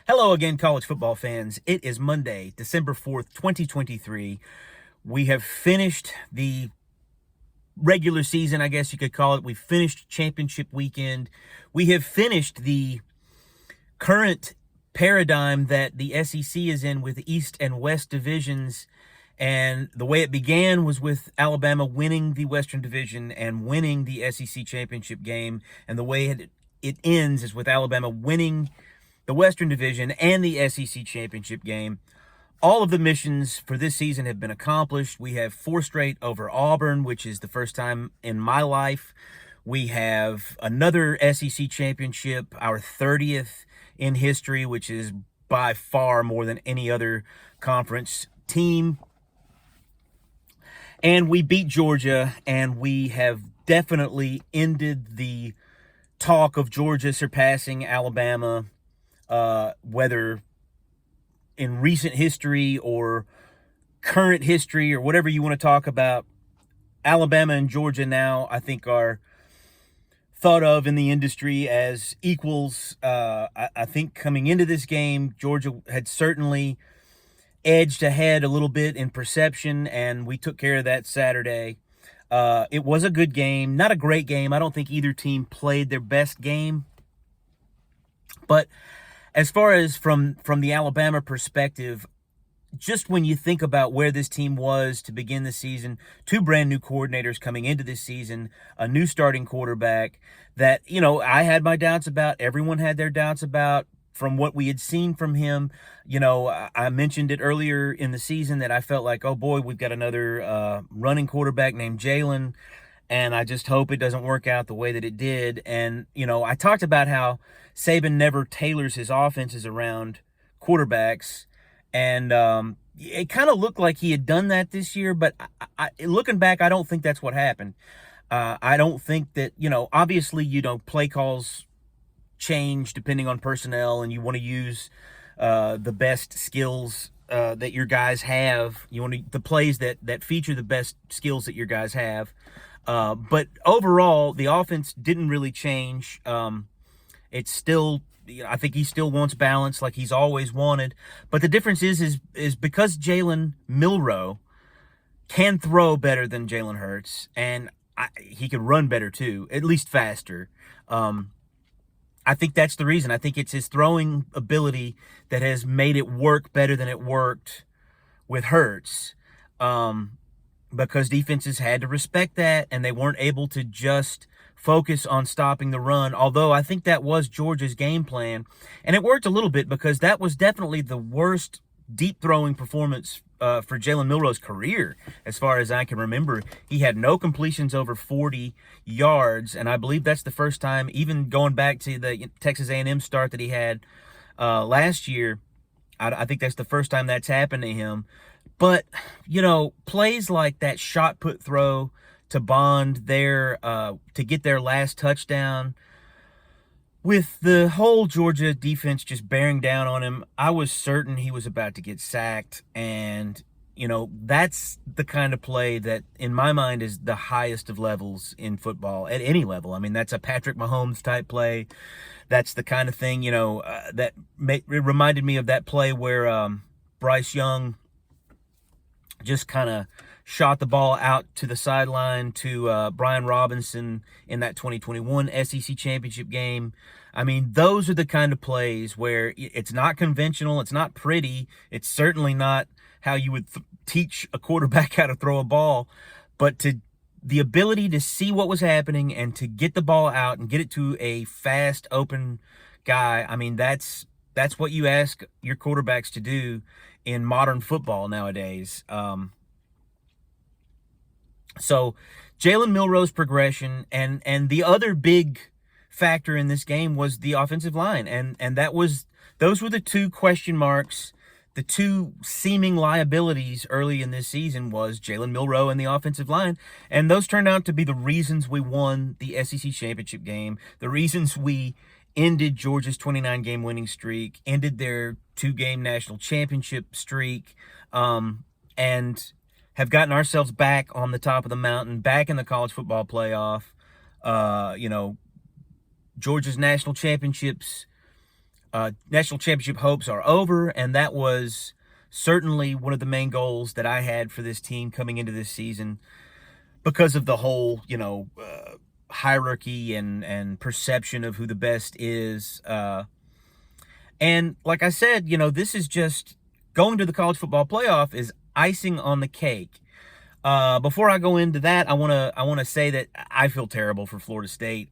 Hello again, college football fans. It is Monday, December 4th, 2023. We have finished the regular season, I guess you could call it. We finished championship weekend. We have finished the current paradigm that the SEC is in with East and West divisions. And the way it began was with Alabama winning the Western Division and winning the SEC championship game. And the way it ends is with Alabama winning the Western Division and the SEC championship game. All of the missions for this season have been accomplished. We have 4 straight over Auburn, which is the first time in my life. We have another SEC championship, our 30th in history, which is by far more than any other conference team. And we beat Georgia, and we have definitely ended the talk of Georgia surpassing Alabama, whether in recent history or current history or whatever you want to talk about. Alabama and Georgia now, I think, are thought of in the industry as equals. I think coming into this game, Georgia had certainly edged ahead a little bit in perception, and we took care of that Saturday. It was a good game, not a great game. I don't think either team played their best game. But as far as from the Alabama perspective, just when you think about where this team was to begin the season, 2 brand new coordinators coming into this season, a new starting quarterback that, I had my doubts about, everyone had their doubts about from what we had seen from him. I mentioned it earlier in the season that I felt like, oh boy, we've got another running quarterback named Jalen, and I just hope it doesn't work out the way that it did. And, I talked about how Saban never tailors his offenses around quarterbacks, and it kind of looked like he had done that this year, but looking back, I don't think that's what happened. I don't think that, obviously, play calls change depending on personnel, and you want to use the best skills that your guys have. You want the plays that feature the best skills that your guys have. But overall, the offense didn't really change. It's still, I think he still wants balance like he's always wanted. But the difference is because Jalen Milroe can throw better than Jalen Hurts, and he can run better too, at least faster. I think that's the reason. I think it's his throwing ability that has made it work better than it worked with Hurts. Because defenses had to respect that, and they weren't able to just focus on stopping the run, although I think that was Georgia's game plan. And it worked a little bit because that was definitely the worst deep throwing performance for Jalen Milroe's career, as far as I can remember. He had no completions over 40 yards, and I believe that's the first time, even going back to the Texas A&M start that he had last year, I think that's the first time that's happened to him. But, plays like that shot put throw to Bond there to get their last touchdown, with the whole Georgia defense just bearing down on him, I was certain he was about to get sacked. And, that's the kind of play that, in my mind, is the highest of levels in football, at any level. I mean, that's a Patrick Mahomes type play. That's the kind of thing, that it reminded me of that play where Bryce Young just kind of shot the ball out to the sideline to Brian Robinson in that 2021 SEC championship game. I mean, those are the kind of plays where it's not conventional, it's not pretty, it's certainly not how you would teach a quarterback how to throw a ball, but the ability to see what was happening and to get the ball out and get it to a fast, open guy. I mean, that's what you ask your quarterbacks to do in modern football nowadays. So Jalen Milroe's progression and the other big factor in this game was the offensive line. And those were the 2 question marks, the 2 seeming liabilities early in this season was Jalen Milroe and the offensive line. And those turned out to be the reasons we won the SEC championship game, the reasons we ended Georgia's 29-game winning streak, ended their 2-game national championship streak, and have gotten ourselves back on the top of the mountain, back in the college football playoff. Georgia's national championships national championship hopes are over, and that was certainly one of the main goals that I had for this team coming into this season because of the whole, hierarchy and perception of who the best is. And like I said, this is just going to the college football playoff is icing on the cake. Before I go into that, I want to say that I feel terrible for Florida State.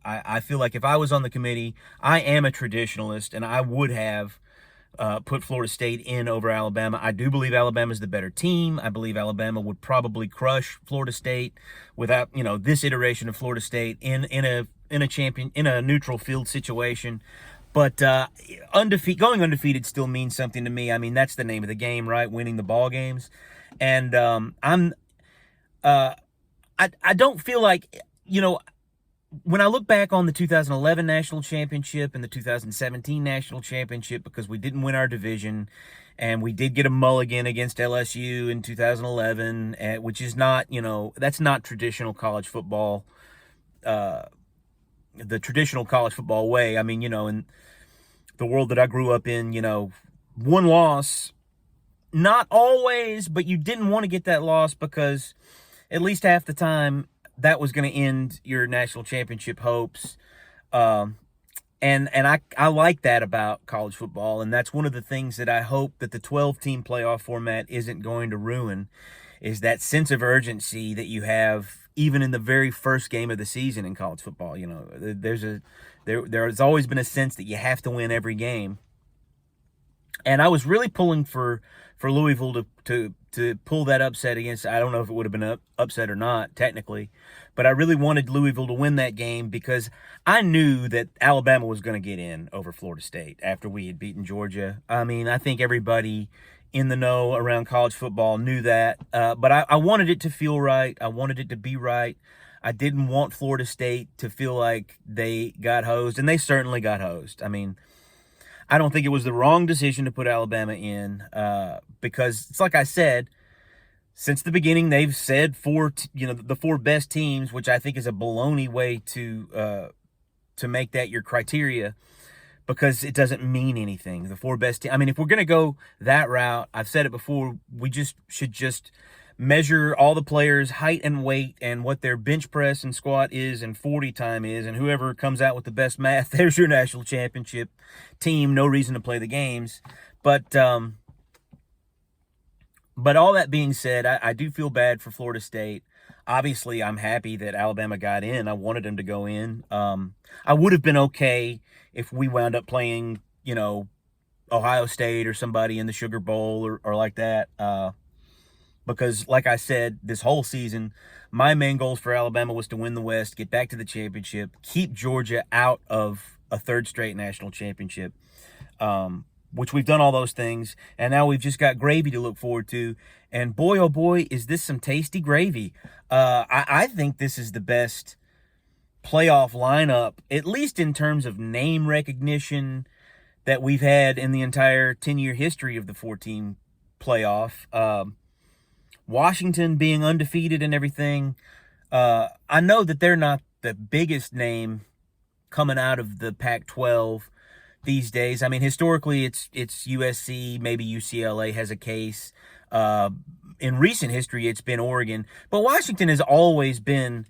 I feel like if I was on the committee, I am a traditionalist, and I would have put Florida State in over Alabama. I do believe Alabama's the better team. I believe Alabama would probably crush Florida State without, this iteration of Florida State in a neutral field situation. But going undefeated still means something to me. I mean, that's the name of the game, right? Winning the ball games. And I don't feel like, when I look back on the 2011 national championship and the 2017 national championship, because we didn't win our division and we did get a mulligan against LSU in 2011, which is not, that's not traditional college football, the traditional college football way. I mean, in the world that I grew up in, one loss, not always, but you didn't want to get that loss because at least half the time that was going to end your national championship hopes. And I like that about college football, and that's one of the things that I hope that the 12-team playoff format isn't going to ruin, is that sense of urgency that you have even in the very first game of the season in college football. There's always been a sense that you have to win every game. And I was really pulling for Louisville to pull that upset against, I don't know if it would have been an upset or not, technically, but I really wanted Louisville to win that game because I knew that Alabama was going to get in over Florida State after we had beaten Georgia. I mean, I think everybody in the know around college football knew that, but I wanted it to feel right. I wanted it to be right. I didn't want Florida State to feel like they got hosed, and they certainly got hosed. I mean, I don't think it was the wrong decision to put Alabama in because it's like I said, since the beginning, they've said the four best teams, which I think is a baloney way to make that your criteria because it doesn't mean anything. The four best teams. I mean, if we're going to go that route, I've said it before, we should measure all the players' height and weight and what their bench press and squat is and 40 time is, and whoever comes out with the best math, there's your national championship team. No reason to play the games. But all that being said, I do feel bad for Florida State. Obviously, I'm happy that Alabama got in. I wanted them to go in. I would have been okay if we wound up playing, Ohio State or somebody in the Sugar Bowl or like that. Because, like I said, this whole season, my main goals for Alabama was to win the West, get back to the championship, keep Georgia out of a third straight national championship, which we've done all those things, and now we've just got gravy to look forward to. And boy, oh boy, is this some tasty gravy. I think this is the best playoff lineup, at least in terms of name recognition, that we've had in the entire 10-year history of the 14 playoff. Washington being undefeated and everything. I know that they're not the biggest name coming out of the Pac-12 these days. I mean, historically, it's USC, maybe UCLA has a case. In recent history, it's been Oregon. But Washington has always been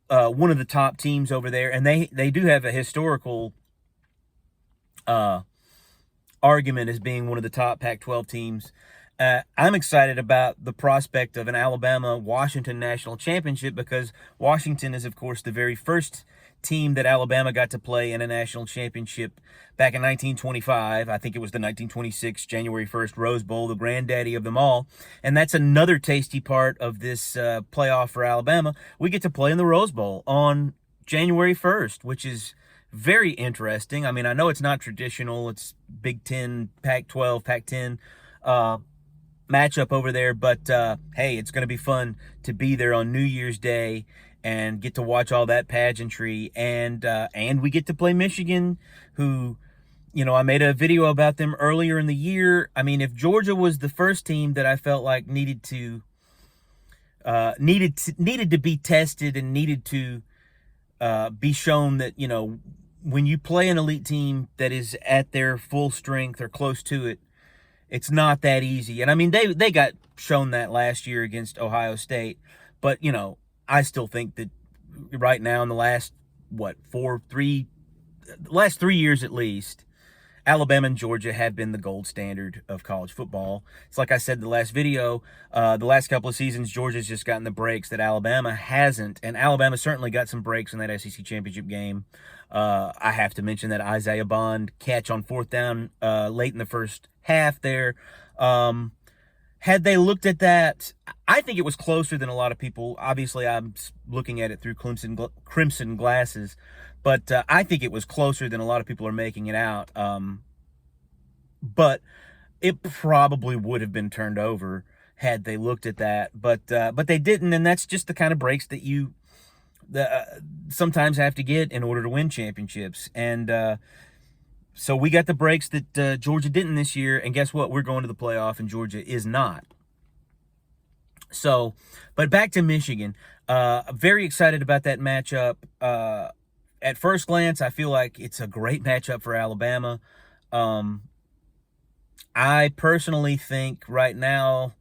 one of the top teams over there, and they do have a historical argument as being one of the top Pac-12 teams. I'm excited about the prospect of an Alabama-Washington national championship because Washington is, of course, the very first team that Alabama got to play in a national championship back in 1925. I think it was the 1926 January 1st Rose Bowl, the granddaddy of them all. And that's another tasty part of this playoff for Alabama. We get to play in the Rose Bowl on January 1st, which is very interesting. I mean, I know it's not traditional. It's Big Ten, Pac-12, Pac-10 matchup over there, but hey, it's going to be fun to be there on New Year's Day and get to watch all that pageantry, and we get to play Michigan, who, I made a video about them earlier in the year. I mean, if Georgia was the first team that I felt like needed to be tested and needed to be shown that when you play an elite team that is at their full strength or close to it, it's not that easy. And I mean, they got shown that last year against Ohio State, but I still think that right now in the last last 3 years at least, Alabama and Georgia have been the gold standard of college football. It's like I said in the last video, the last couple of seasons, Georgia's just gotten the breaks that Alabama hasn't, and Alabama certainly got some breaks in that SEC championship game. I have to mention that Isaiah Bond catch on fourth down late in the first half there. Had they looked at that, I think it was closer than a lot of people. Obviously, I'm looking at it through crimson glasses, but I think it was closer than a lot of people are making it out. But it probably would have been turned over had they looked at that. But they didn't, and that's just the kind of breaks that you sometimes have to get in order to win championships. And so we got the breaks that Georgia didn't this year, and guess what? We're going to the playoff, and Georgia is not. So, but back to Michigan. Very excited about that matchup. At first glance, I feel like it's a great matchup for Alabama. I personally think right now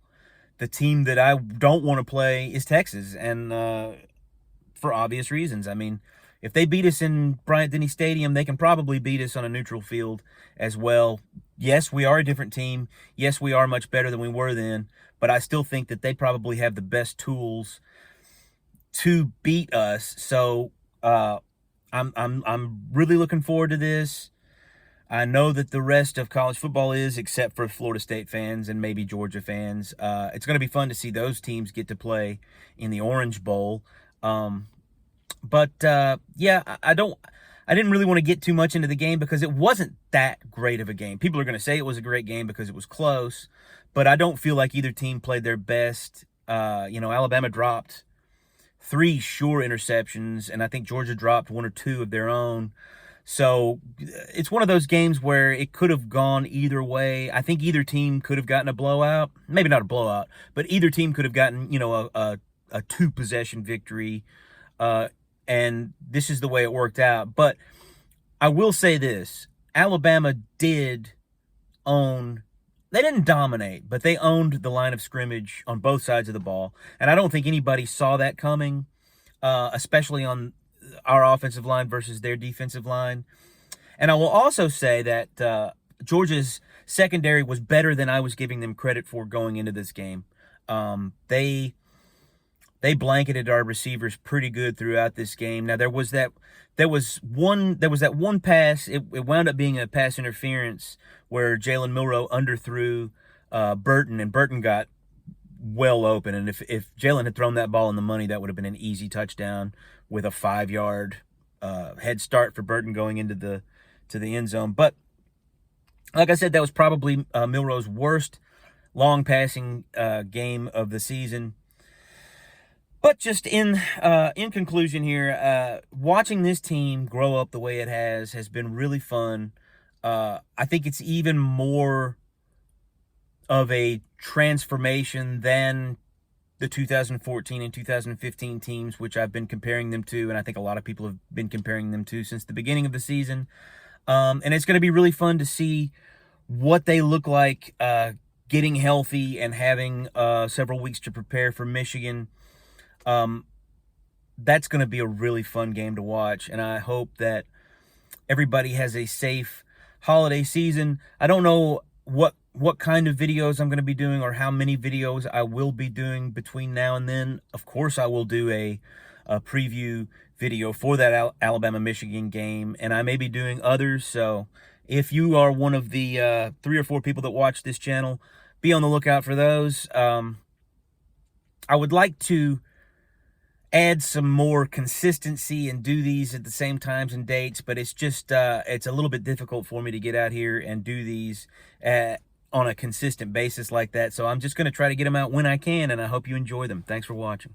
the team that I don't want to play is Texas, and for obvious reasons. I mean, if they beat us in Bryant-Denny Stadium, they can probably beat us on a neutral field as well. Yes, we are a different team. Yes, we are much better than we were then, but I still think that they probably have the best tools to beat us. So I'm really looking forward to this. I know that the rest of college football is, except for Florida State fans and maybe Georgia fans. It's going to be fun to see those teams get to play in the Orange Bowl. But yeah, I didn't really want to get too much into the game because it wasn't that great of a game. People are going to say it was a great game because it was close, but I don't feel like either team played their best. Alabama dropped 3 sure interceptions, and I think Georgia dropped 1 or 2 of their own. So it's one of those games where it could have gone either way. I think either team could have gotten a blowout. Maybe not a blowout, but either team could have gotten, a 2-possession victory. And this is the way it worked out. But I will say this. Alabama did own, they didn't dominate, but they owned the line of scrimmage on both sides of the ball. And I don't think anybody saw that coming, especially on our offensive line versus their defensive line. And I will also say that Georgia's secondary was better than I was giving them credit for going into this game. They blanketed our receivers pretty good throughout this game. Now there was that one pass. It wound up being a pass interference where Jalen Milroe underthrew Burton, and Burton got well open. And if Jalen had thrown that ball in the money, that would have been an easy touchdown with a 5-yard head start for Burton going into the end zone. But like I said, that was probably Milroe's worst long passing game of the season. But just in conclusion here, watching this team grow up the way it has been really fun. I think it's even more of a transformation than the 2014 and 2015 teams, which I've been comparing them to, and I think a lot of people have been comparing them to since the beginning of the season. And it's going to be really fun to see what they look like getting healthy and having several weeks to prepare for Michigan. That's going to be a really fun game to watch, and I hope that everybody has a safe holiday season. I don't know what kind of videos I'm going to be doing or how many videos I will be doing between now and then. Of course, I will do a preview video for that Alabama-Michigan game, and I may be doing others. So if you are one of the 3 or 4 people that watch this channel, be on the lookout for those. I would like to add some more consistency and do these at the same times and dates, but it's just it's a little bit difficult for me to get out here and do these on a consistent basis like that. So I'm just going to try to get them out when I can, and I hope you enjoy them. Thanks for watching.